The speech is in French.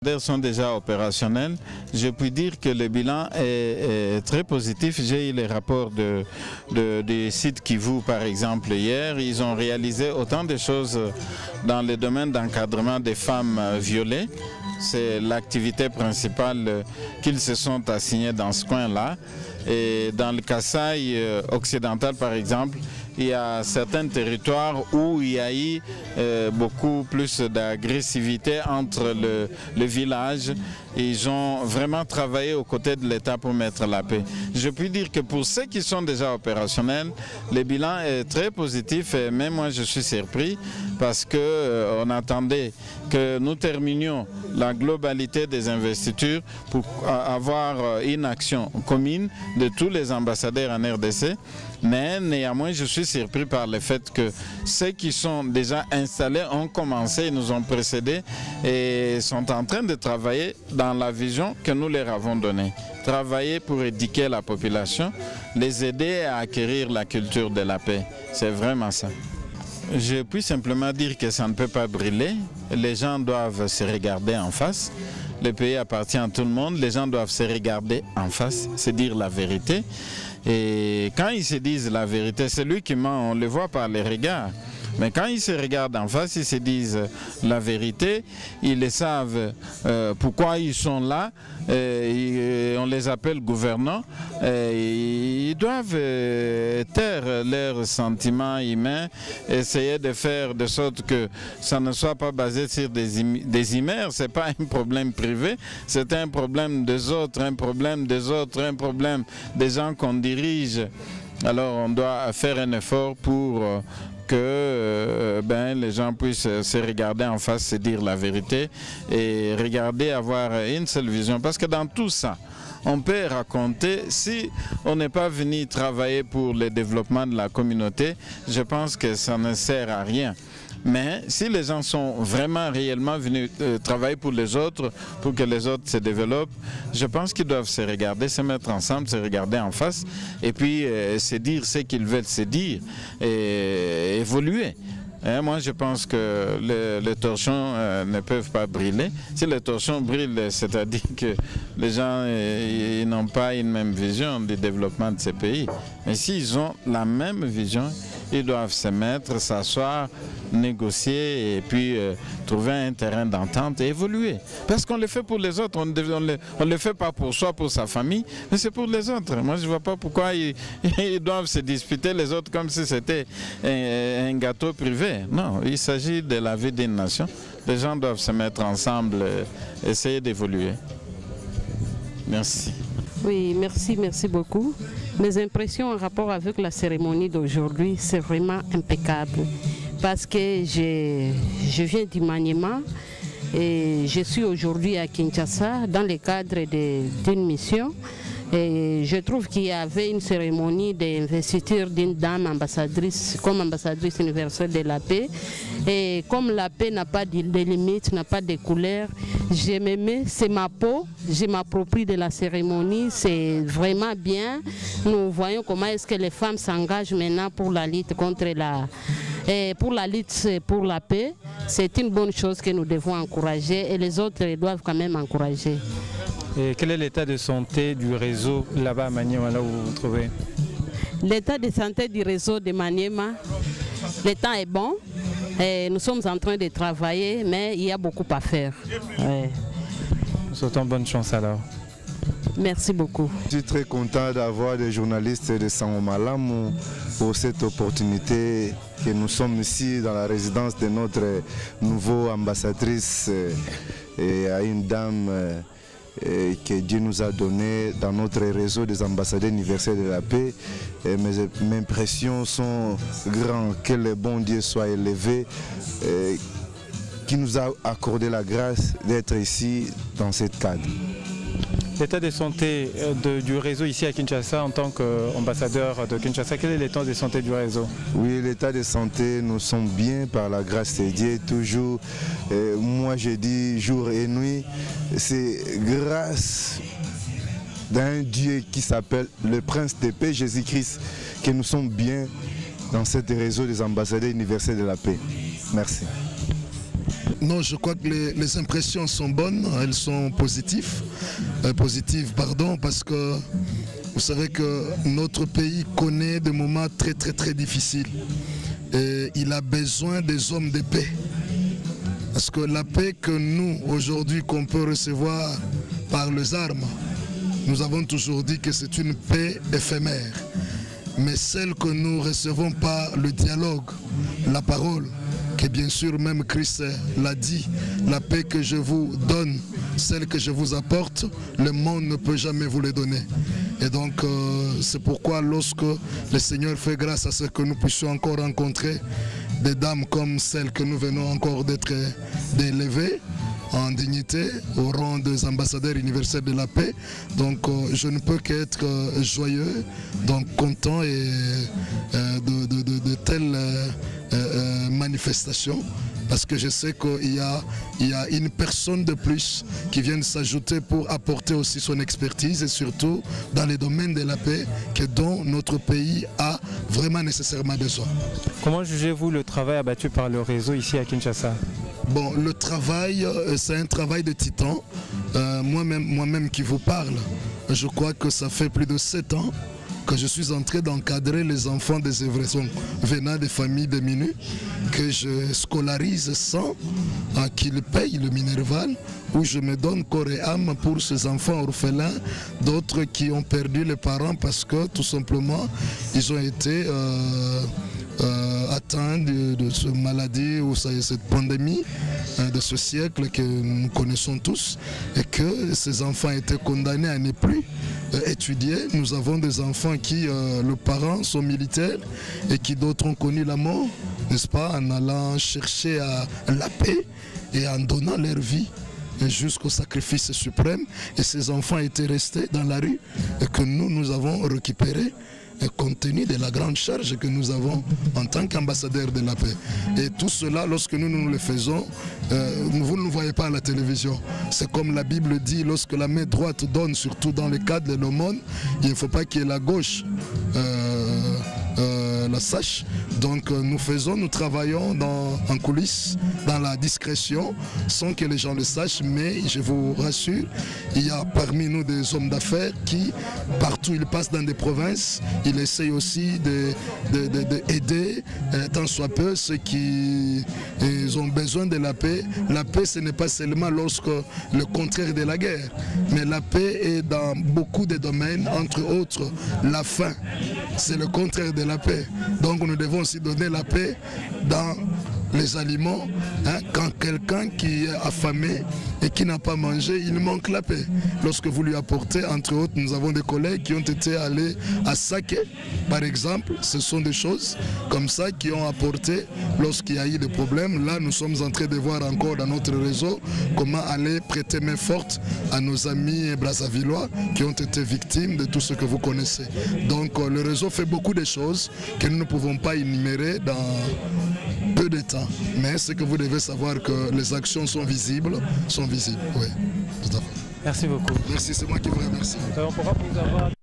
ambassadeurs sont déjà opérationnels. Je puis dire que le bilan est très positif. J'ai eu les rapports des sites Kivu, par exemple, hier. Ils ont réalisé autant de choses dans le domaine d'encadrement des femmes violées. C'est l'activité principale qu'ils se sont assignés dans ce coin-là. Et dans le Kasaï occidental, par exemple, il y a certains territoires où il y a eu beaucoup plus d'agressivité entre le village. Ils ont vraiment travaillé aux côtés de l'État pour mettre la paix. Je puis dire que pour ceux qui sont déjà opérationnels, le bilan est très positif et même moi je suis surpris parce qu'on attendait que nous terminions la globalité des investitures pour avoir une action commune de tous les ambassadeurs en RDC. Mais néanmoins, je suis surpris par le fait que ceux qui sont déjà installés ont commencé, ils nous ont précédés et sont en train de travailler dans la vision que nous leur avons donnée. Travailler pour éduquer la population, les aider à acquérir la culture de la paix. C'est vraiment ça. Je puis simplement dire que ça ne peut pas brûler. Les gens doivent se regarder en face. Le pays appartient à tout le monde. Les gens doivent se regarder en face, se dire la vérité. Et quand ils se disent la vérité, c'est lui qui ment, on le voit par les regards. Mais quand ils se regardent en face, ils se disent la vérité, ils le savent pourquoi ils sont là, on les appelle gouvernants, ils doivent taire leurs sentiments humains, essayer de faire de sorte que ça ne soit pas basé sur des humeurs, ce n'est pas un problème privé, c'est un problème des autres, un problème des autres, un problème des gens qu'on dirige. Alors on doit faire un effort pour que les gens puissent se regarder en face, se dire la vérité et regarder, avoir une seule vision. Parce que dans tout ça, on peut raconter, si on n'est pas venu travailler pour le développement de la communauté, je pense que ça ne sert à rien. Mais si les gens sont vraiment réellement venus travailler pour les autres, pour que les autres se développent, je pense qu'ils doivent se regarder, se mettre ensemble, se regarder en face et puis se dire ce qu'ils veulent se dire et évoluer. Et moi, je pense que les torchons ne peuvent pas brûler. Si les torchons brûlent, c'est-à-dire que les gens n'ont pas une même vision du développement de ces pays. Mais s'ils ont la même vision, ils doivent se mettre, s'asseoir, négocier et puis trouver un terrain d'entente et évoluer. Parce qu'on le fait pour les autres, on ne le fait pas pour soi, pour sa famille, mais c'est pour les autres. Moi, je ne vois pas pourquoi ils doivent se disputer les autres comme si c'était un gâteau privé. Non, il s'agit de la vie d'une nation. Les gens doivent se mettre ensemble, essayer d'évoluer. Merci. Oui, merci beaucoup. Mes impressions en rapport avec la cérémonie d'aujourd'hui, c'est vraiment impeccable. Parce que je viens du Maniema et je suis aujourd'hui à Kinshasa dans le cadre d'une mission. Et je trouve qu'il y avait une cérémonie d'investiture d'une dame ambassadrice, comme ambassadrice universelle de la paix. Et comme la paix n'a pas de limites, n'a pas de couleurs, je m'aimais, c'est ma peau, je m'approprie de la cérémonie, c'est vraiment bien. Nous voyons comment est-ce que les femmes s'engagent maintenant pour la lutte contre pour la lutte pour la paix. C'est une bonne chose que nous devons encourager et les autres doivent quand même encourager. Et quel est l'état de santé du réseau là-bas à Maniema, là où vous vous trouvez? L'état de santé du réseau de Maniema, le temps est bon. Et nous sommes en train de travailler, mais il y a beaucoup à faire. Ouais. Nous souhaitons bonne chance alors. Merci beaucoup. Je suis très content d'avoir des journalistes de Sango Malamu pour cette opportunité que nous sommes ici dans la résidence de notre nouveau ambassadrice et à une dame que Dieu nous a donné dans notre réseau des ambassadeurs universels de la paix. Et mes impressions sont grandes, que le bon Dieu soit élevé, qui nous a accordé la grâce d'être ici dans cette cadre. L'état de santé du réseau ici à Kinshasa en tant qu'ambassadeur de Kinshasa, quel est l'état de santé du réseau? Oui, l'état de santé, nous sommes bien par la grâce de Dieu, toujours. Moi je dis jour et nuit, c'est grâce d'un Dieu qui s'appelle le Prince de paix, Jésus-Christ, que nous sommes bien dans ce réseau des ambassadeurs universels de la paix. Merci. Non, je crois que les impressions sont bonnes, elles sont positives, parce que vous savez que notre pays connaît des moments très difficiles et il a besoin des hommes de paix. Parce que la paix que nous, aujourd'hui, qu'on peut recevoir par les armes, nous avons toujours dit que c'est une paix éphémère. Mais celle que nous recevons par le dialogue, la parole, que bien sûr même Christ l'a dit, la paix que je vous donne, celle que je vous apporte, le monde ne peut jamais vous les donner. Et donc c'est pourquoi lorsque le Seigneur fait grâce à ce que nous puissions encore rencontrer des dames comme celles que nous venons encore d'être élevées en dignité au rang des ambassadeurs universels de la paix, donc je ne peux qu'être joyeux, donc content et de telles manifestations, parce que je sais qu'il y a une personne de plus qui vient s'ajouter pour apporter aussi son expertise et surtout dans les domaines de la paix dont notre pays a vraiment nécessairement besoin. Comment jugez-vous le travail abattu par le réseau ici à Kinshasa? Bon, le travail, c'est un travail de titan. Moi-même qui vous parle, je crois que ça fait plus de 7 ans que je suis en train d'encadrer les enfants des œuvres venant des familles diminuées, que je scolarise sans qu'ils payent le minerval, où je me donne corps et âme pour ces enfants orphelins, d'autres qui ont perdu les parents parce que tout simplement ils ont été atteints de cette maladie ou cette pandémie de ce siècle que nous connaissons tous, et que ces enfants étaient condamnés à ne plus étudier. Nous avons des enfants qui, leurs parents sont militaires et qui d'autres ont connu la mort, n'est-ce pas, en allant chercher la paix et en donnant leur vie jusqu'au sacrifice suprême. Et ces enfants étaient restés dans la rue et que nous avons récupérés compte tenu de la grande charge que nous avons en tant qu'ambassadeurs de la paix. Et tout cela, lorsque nous le faisons, vous ne le voyez pas à la télévision. C'est comme la Bible dit, lorsque la main droite donne, surtout dans le cadre de l'aumône, il ne faut pas qu'il y ait la gauche la sache. Donc nous travaillons en coulisses, dans la discrétion, sans que les gens le sachent, mais je vous rassure, il y a parmi nous des hommes d'affaires qui, partout ils passent dans des provinces, ils essayent aussi d'aider, tant soit peu, ceux qui ont besoin de la paix. La paix, ce n'est pas seulement lorsque le contraire de la guerre, mais la paix est dans beaucoup de domaines, entre autres la faim. C'est le contraire de la paix. Donc nous devons aussi donner la paix dans les aliments. Quand quelqu'un qui est affamé et qui n'a pas mangé, il manque la paix. Lorsque vous lui apportez, entre autres, nous avons des collègues qui ont été allés à Saké, par exemple. Ce sont des choses comme ça qui ont apporté lorsqu'il y a eu des problèmes. Là, nous sommes en train de voir encore dans notre réseau comment aller prêter main forte à nos amis brassavillois qui ont été victimes de tout ce que vous connaissez. Donc le réseau fait beaucoup de choses que nous ne pouvons pas énumérer dans peu de temps. Mais c'est que vous devez savoir que les actions sont visibles. Oui, tout à fait. Merci beaucoup. Merci, c'est moi qui vous remercie. On pourra vous avoir...